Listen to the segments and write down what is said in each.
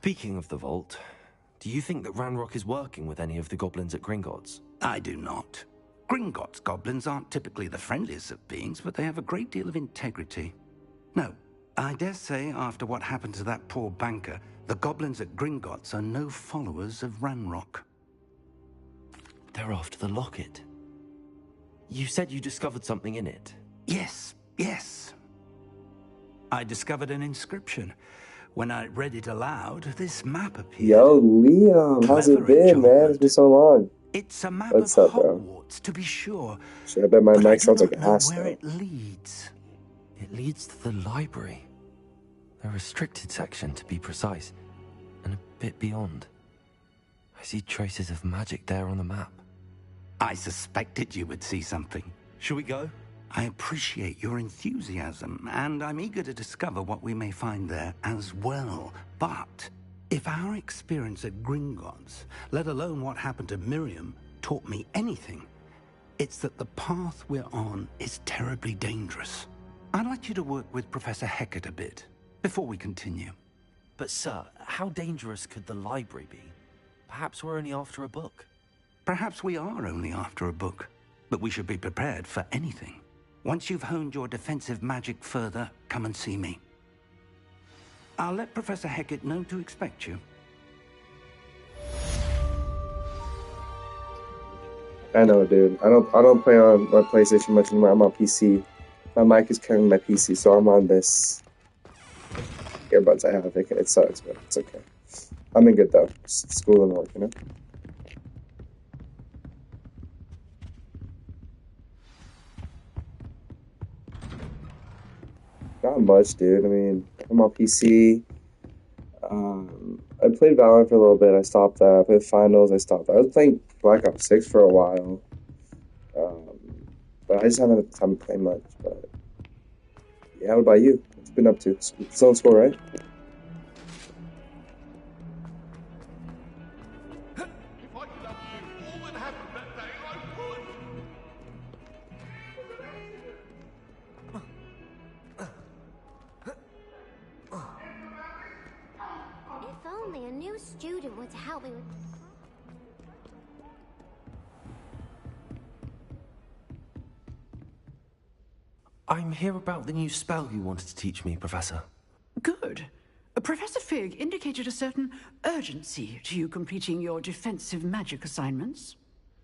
Speaking of the vault, do you think that Ranrock is working with any of the goblins at Gringotts? I do not. Gringotts goblins aren't typically the friendliest of beings, but they have a great deal of integrity. No, I dare say after what happened to that poor banker, the goblins at Gringotts are no followers of Ranrock. They're after the locket. You said you discovered something in it. Yes. I discovered an inscription. When I read it aloud, this map appeared. Yo, Liam, how's it been, man? It's been so long. It's a map What's of up, bro? Hogwarts, to be sure. Shit, I bet my But mic sounds I like do an not know ass, where though. it leads. It leads to the library. A restricted section, to be precise, and a bit beyond. I see traces of magic there on the map. I suspected you would see something. Shall we go? I appreciate your enthusiasm, and I'm eager to discover what we may find there as well. But if our experience at Gringotts, let alone what happened to Miriam, taught me anything, it's that the path we're on is terribly dangerous. I'd like you to work with Professor Hecat a bit before we continue. But sir, how dangerous could the library be? Perhaps we're only after a book. Perhaps we are only after a book, but we should be prepared for anything. Once you've honed your defensive magic further, come and see me. I'll let Professor Hecat know to expect you. I know, dude. I don't play on my PlayStation much anymore. I'm on PC. My mic is carrying my PC, so I'm on this earbuds I have. It sucks, but it's okay. I'm in good though. School and work, you know. Not much, dude. I mean, I'm on PC. I played Valorant for a little bit. I stopped that. I played Finals. I stopped that. I was playing Black Ops 6 for a while. But I just haven't had the time to play much. But yeah, what about you? What you been up to? Still in school, right? If only a new student were to help me with... I'm here about the new spell you wanted to teach me, Professor. Good. Professor Fig indicated a certain urgency to you completing your defensive magic assignments.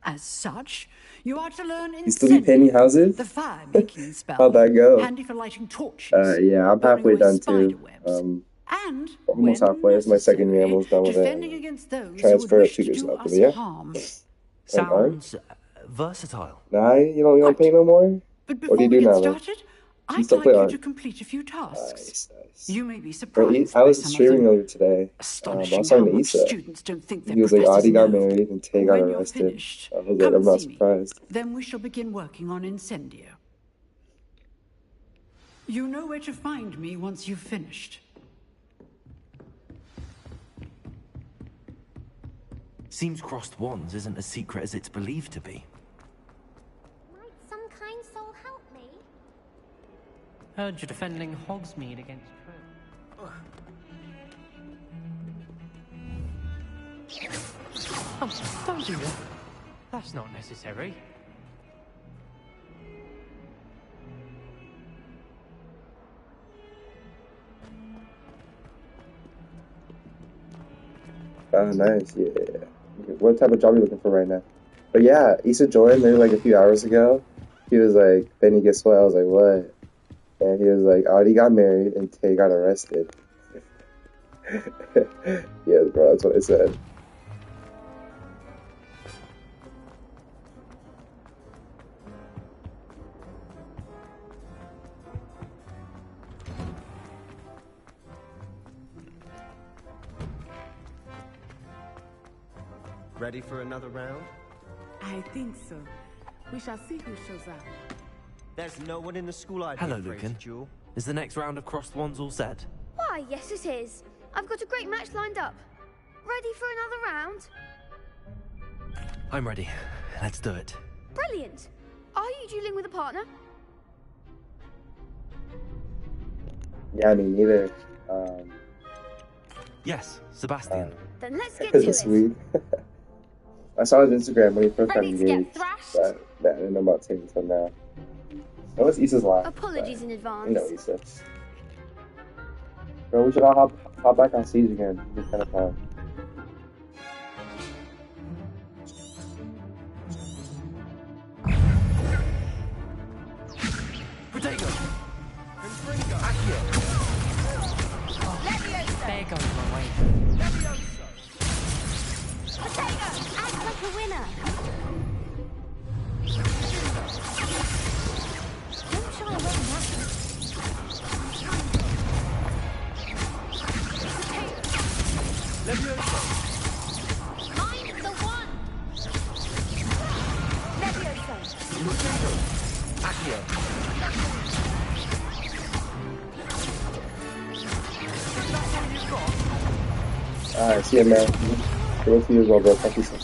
As such, you are to learn You still be painting houses? the fire-making spell. How'd that go? Handy for lighting torches. Yeah, I'm halfway done too. And almost halfway. It's my second year. Almost done with defending it. against those Transfer who would it to wish to do yourself, us yeah. harm. Sounds versatile. Nah, you don't paint no more? But What before do you we do get now, man? started, You I'd still like play you art? to complete a few tasks. Nice. You may be Bro, surprised I by was some of streaming them. earlier today. I Astonishing was how talking to much Issa. students don't think their He was like, professors Adi got know. married and Tay got When you're arrested. finished, I was like, come I'm and not see me. surprised. Then we shall begin working on Incendio. You know where to find me once you've finished. Seems crossed wands isn't as secret as it's believed to be. Might some kind soul help me? Heard you're defending Hogsmeade against Trent. Oh, don't do that. That's not necessary. Oh, nice. Yeah. What type of job are you looking for right now? But yeah, Issa joined maybe like a few hours ago. He was like, Benny, guess what? I was like, what? And he was like, Adi got married and Tay got arrested. Yes, bro, that's what it said. Ready for another round? I think so. We shall see who shows up. There's no one in the school I'd Hello, be afraid Lucan. to duel. Is the next round of crossed wands all set? Why, yes it is. I've got a great match lined up. Ready for another round? I'm ready. Let's do it. Brilliant. Are you dueling with a partner? Yeah, I mean, neither. Yes, Sebastian. Then let's get to It's it. sweet. I saw his Instagram when he first got Ready to get engaged, thrashed? but I didn't know about Tim until now. That was Issa's life. Apologies in You advance. know Issa. Bro, we should all hop back on Siege again. It's kind of fun. Protego! Accio! There goes my way. Potato, act like a winner. Don't shy away from that. Mind the one. Levioso. Accio! Alright, see ya, man. Good luck to you as well, bro. Talk to you soon.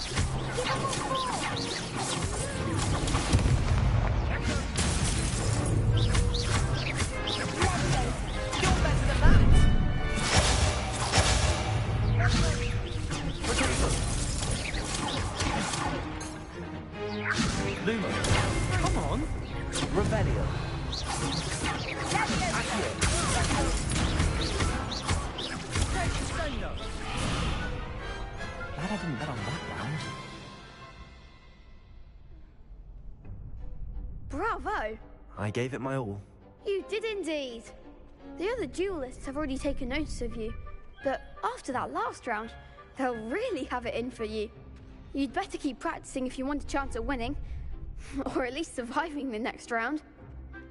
Luma! Come on! Revelio! Glad I didn't bet on that round. Bravo. I gave it my all. You did indeed. The other duelists have already taken notice of you, but after that last round, they'll really have it in for you. You'd better keep practicing if you want a chance at winning, or at least surviving the next round.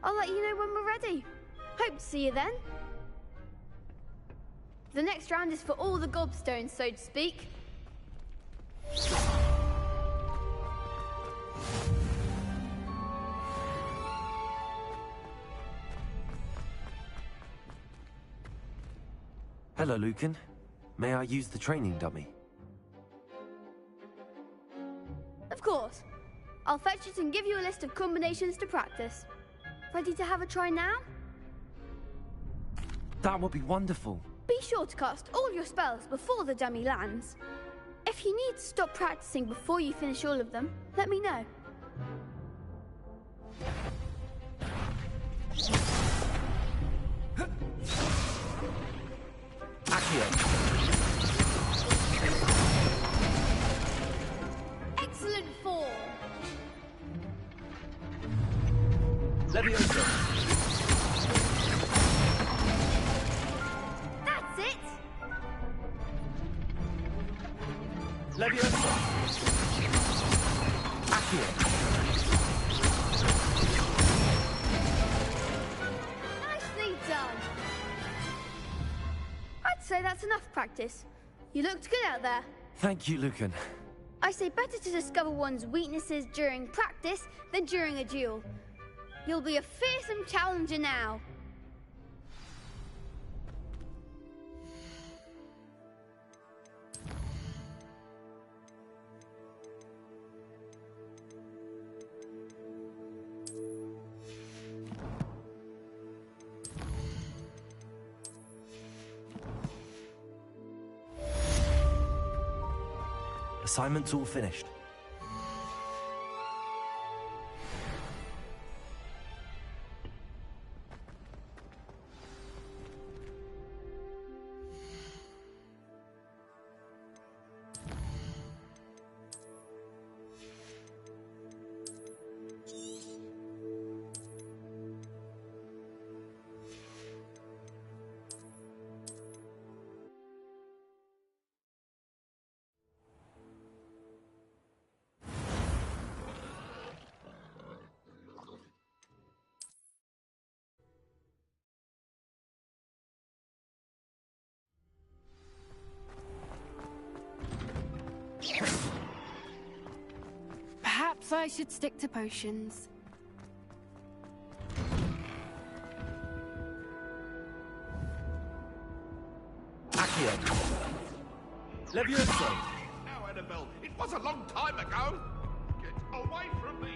I'll let you know when we're ready. Hope to see you then. The next round is for all the gobstones, so to speak. Hello, Lucan. May I use the training dummy? Of course. I'll fetch it and give you a list of combinations to practice. Ready to have a try now? That would be wonderful. Be sure to cast all your spells before the dummy lands. If you need to stop practicing before you finish all of them, let me know. Accio! Excellent form! Levioso! That's it! Levioso! Accio! Nicely done! I'd say that's enough practice. You looked good out there. Thank you, Lucan. I say better to discover one's weaknesses during practice than during a duel. You'll be a fearsome challenger now. Assignment's all finished. Perhaps I should stick to potions. Accio! Levioso! Now, Annabelle, it was a long time ago. Get away from me.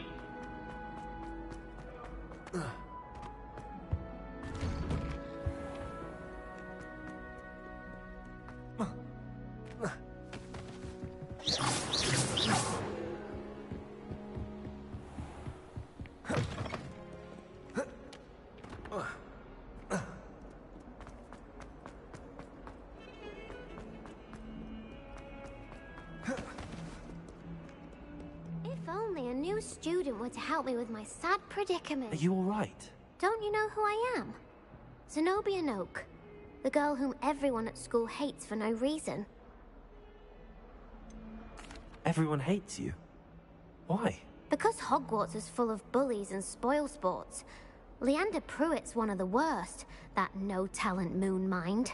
a student were to help me with my sad predicament. Are you alright? Don't you know who I am? Zenobia Noak, the girl whom everyone at school hates for no reason. Everyone hates you. Why? Because Hogwarts is full of bullies and spoilsports. Leander Pruitt's one of the worst, that no-talent moon mind.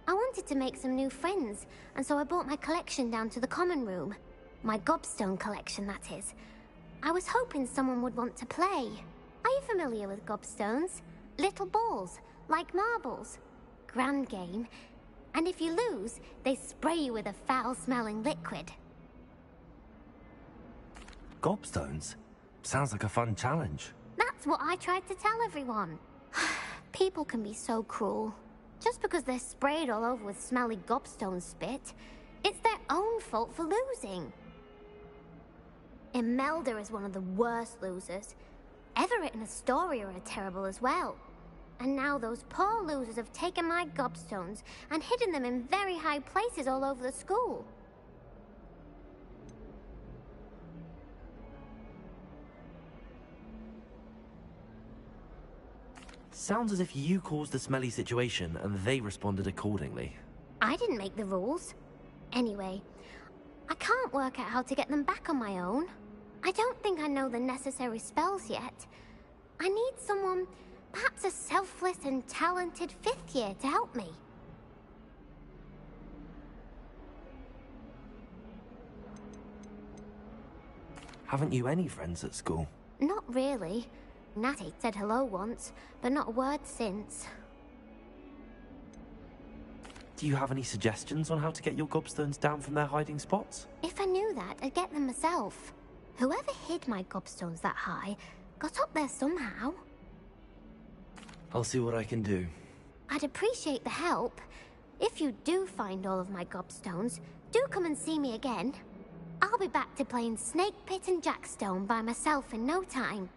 I wanted to make some new friends, and so I brought my collection down to the common room. My gobstone collection, that is. I was hoping someone would want to play. Are you familiar with gobstones? Little balls, like marbles. Grand game. And if you lose, they spray you with a foul-smelling liquid. Gobstones? Sounds like a fun challenge. That's what I tried to tell everyone. People can be so cruel. Just because they're sprayed all over with smelly gobstone spit, it's their own fault for losing. Imelda is one of the worst losers. Everett and Astoria are terrible as well. And now those poor losers have taken my gobstones and hidden them in very high places all over the school. Sounds as if you caused the smelly situation and they responded accordingly. I didn't make the rules. Anyway, I can't work out how to get them back on my own. I don't think I know the necessary spells yet. I need someone, perhaps a selfless and talented fifth year to help me. Haven't you any friends at school? Not really. Natty said hello once, but not a word since. Do you have any suggestions on how to get your gobstones down from their hiding spots? If I knew that, I'd get them myself. Whoever hid my gobstones that high got up there somehow. I'll see what I can do. I'd appreciate the help. If you do find all of my gobstones, do come and see me again. I'll be back to playing Snake Pit and Jackstone by myself in no time.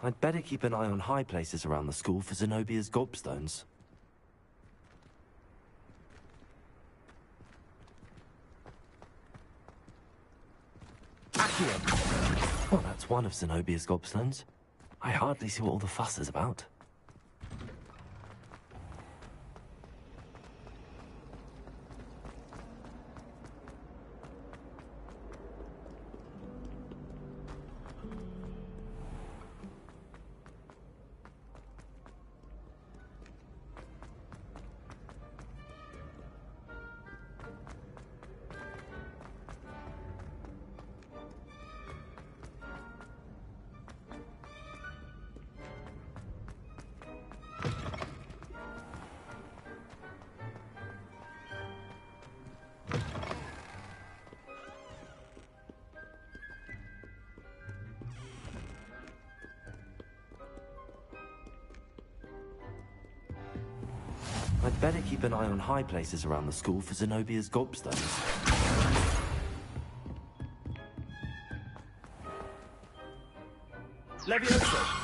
I'd better keep an eye on high places around the school for Zenobia's gobstones. Accio! Well, that's one of Zenobia's gobstones. I hardly see what all the fuss is about. I'd better keep an eye on high places around the school for Zenobia's gobstones. Levioso!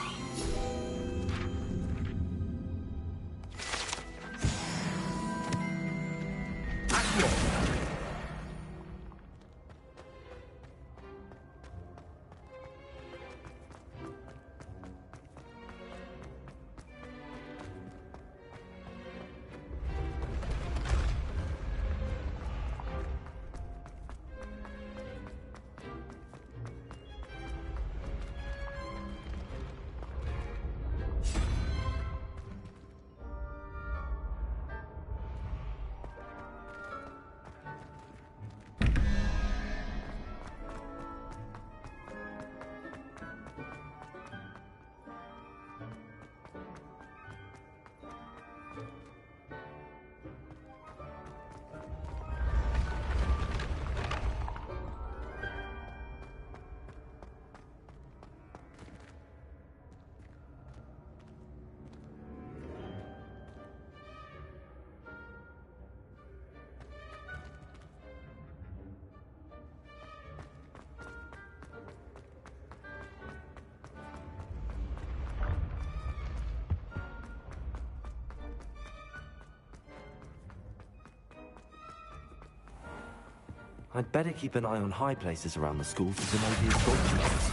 I'd better keep an eye on high places around the school for Zenobia's gobstones.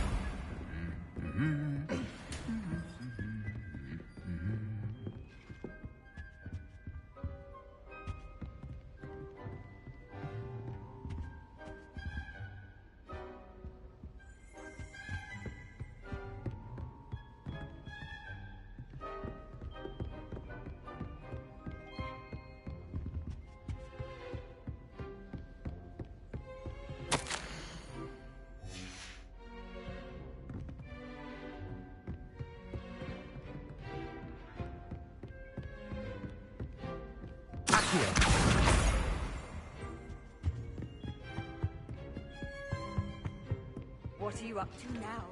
What are you up to now?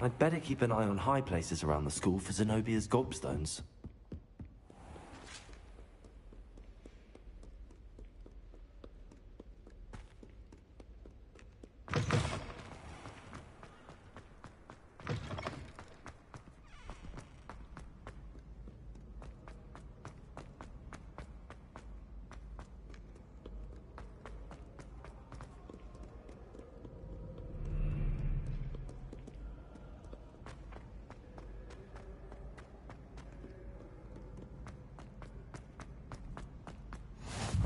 I'd better keep an eye on high places around the school for Zenobia's gobstones.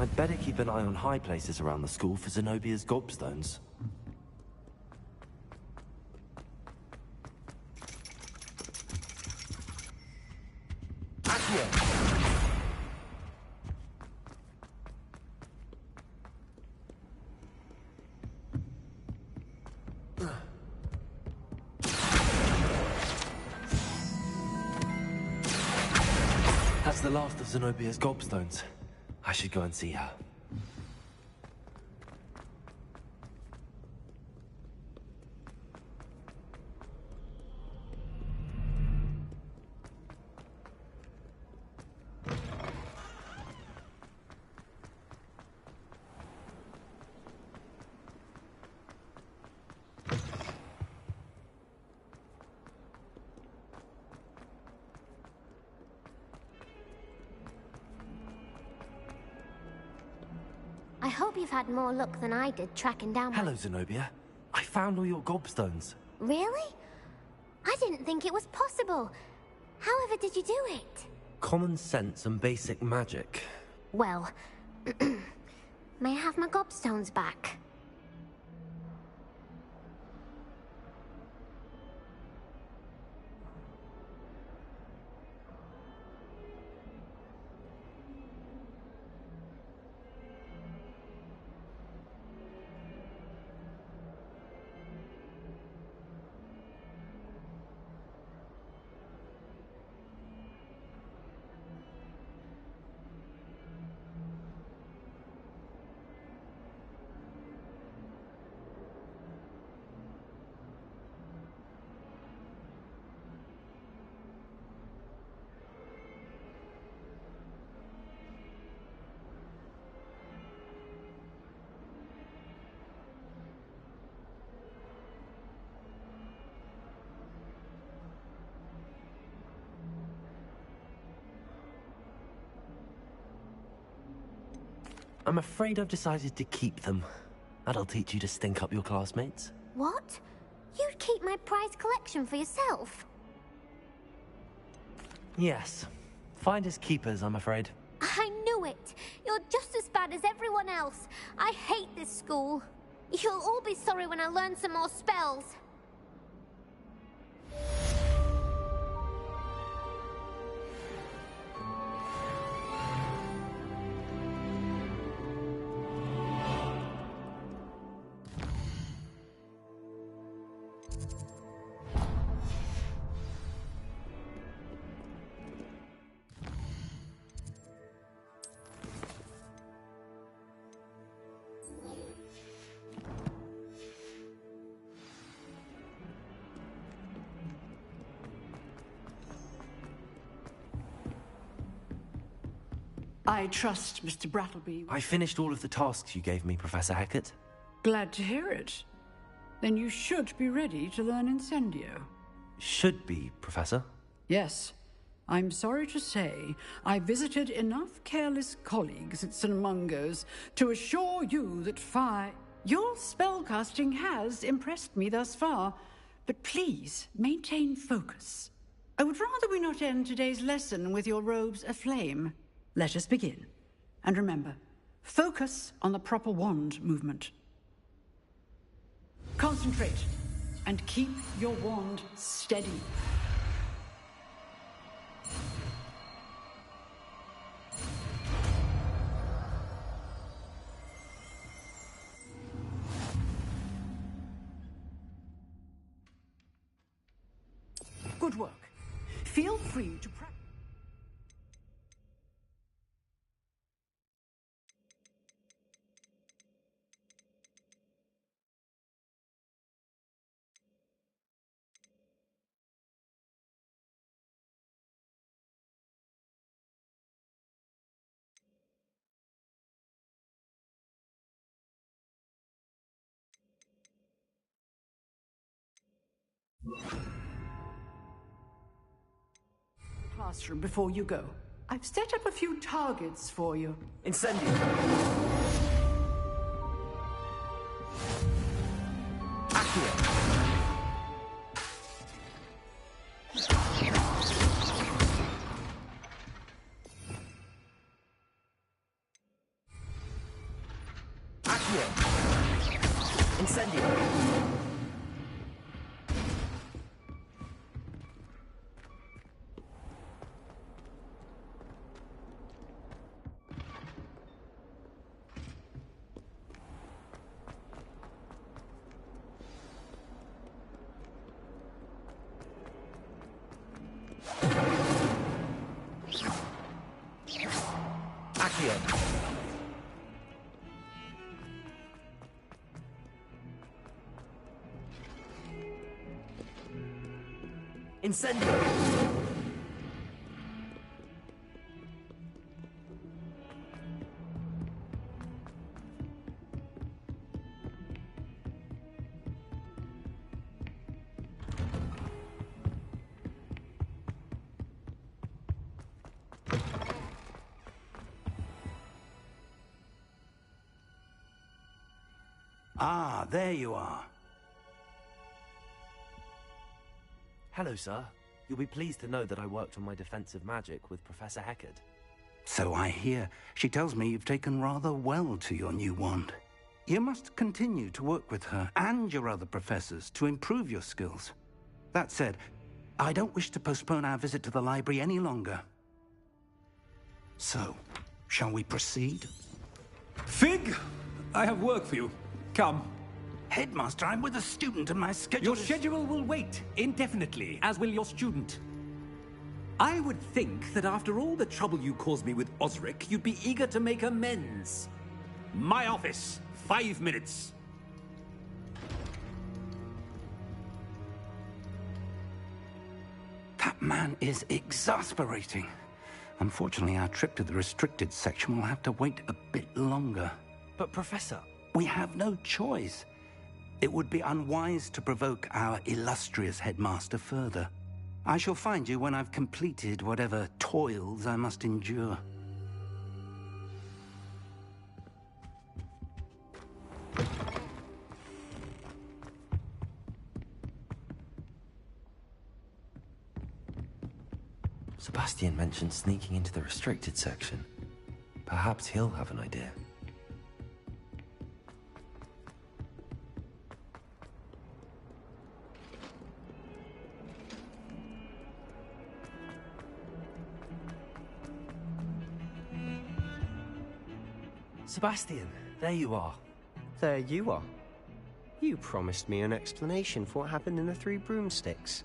I'd better keep an eye on high places around the school for Zenobia's gobstones. That's the last of Zenobia's gobstones. I should go and see her. I hope you've had more luck than I did tracking down Hello, Zenobia. I found all your gobstones. Really? I didn't think it was possible. However did you do it? Common sense and basic magic. Well, may I have my gobstones back? I'm afraid I've decided to keep them. That'll teach you to stink up your classmates. What? You'd keep my prized collection for yourself? Yes. Finders keepers, I'm afraid. I knew it! You're just as bad as everyone else. I hate this school. You'll all be sorry when I learn some more spells. I trust Mr. Brattleby. I finished all of the tasks you gave me, Professor Hecat. Glad to hear it. Then you should be ready to learn Incendio. Should be, Professor. Yes. I'm sorry to say, I visited enough careless colleagues at St. Mungo's to assure you that your spellcasting has impressed me thus far, but please maintain focus. I would rather we not end today's lesson with your robes aflame. Let us begin. And remember, focus on the proper wand movement. Concentrate, and keep your wand steady. Good work. Feel free to practice. Classroom before you go. I've set up a few targets for you. Incendio! Accio! Accio! Incendio! Incendio! Ah, there you are. Hello, sir. You'll be pleased to know that I worked on my defensive magic with Professor Hecat. So I hear. She tells me you've taken rather well to your new wand. You must continue to work with her and your other professors to improve your skills. That said, I don't wish to postpone our visit to the library any longer. So, shall we proceed? Fig! I have work for you. Come. Headmaster, I'm with a student and my schedule Your schedule will wait indefinitely, as will your student. I would think that after all the trouble you caused me with Osric, you'd be eager to make amends. My office, 5 minutes. That man is exasperating. Unfortunately, our trip to the restricted section will have to wait a bit longer. But, Professor... We have no choice. It would be unwise to provoke our illustrious headmaster further. I shall find you when I've completed whatever toils I must endure. Sebastian mentioned sneaking into the restricted section. Perhaps he'll have an idea. Sebastian, there you are. There you are. You promised me an explanation for what happened in the Three Broomsticks.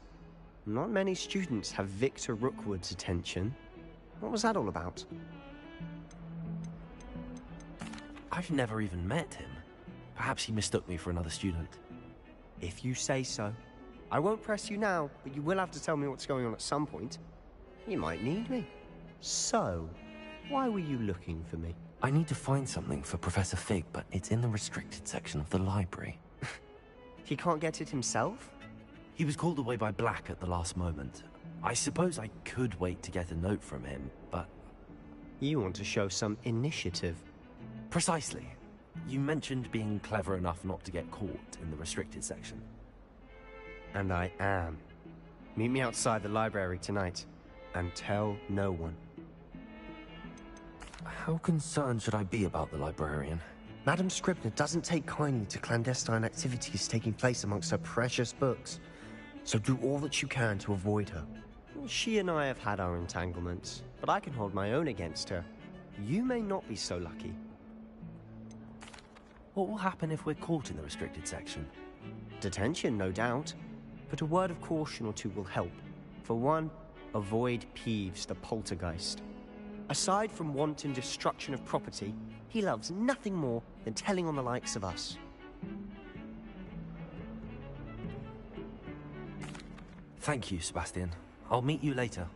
Not many students have Victor Rookwood's attention. What was that all about? I've never even met him. Perhaps he mistook me for another student. If you say so. I won't press you now, but you will have to tell me what's going on at some point. You might need me. So, Why were you looking for me? I need to find something for Professor Fig, but it's in the restricted section of the library. He can't get it himself? He was called away by Black at the last moment. I suppose I could wait to get a note from him, but... You want to show some initiative. Precisely. You mentioned being clever enough not to get caught in the restricted section. And I am. Meet me outside the library tonight, and tell no one. How concerned should I be about the librarian? Madame Scribner doesn't take kindly to clandestine activities taking place amongst her precious books. So do all that you can to avoid her. She and I have had our entanglements, but I can hold my own against her. You may not be so lucky. What will happen if we're caught in the restricted section? Detention, no doubt. But a word of caution or two will help. For one, avoid Peeves, the poltergeist. Aside from wanton destruction of property, he loves nothing more than telling on the likes of us. Thank you, Sebastian. I'll meet you later.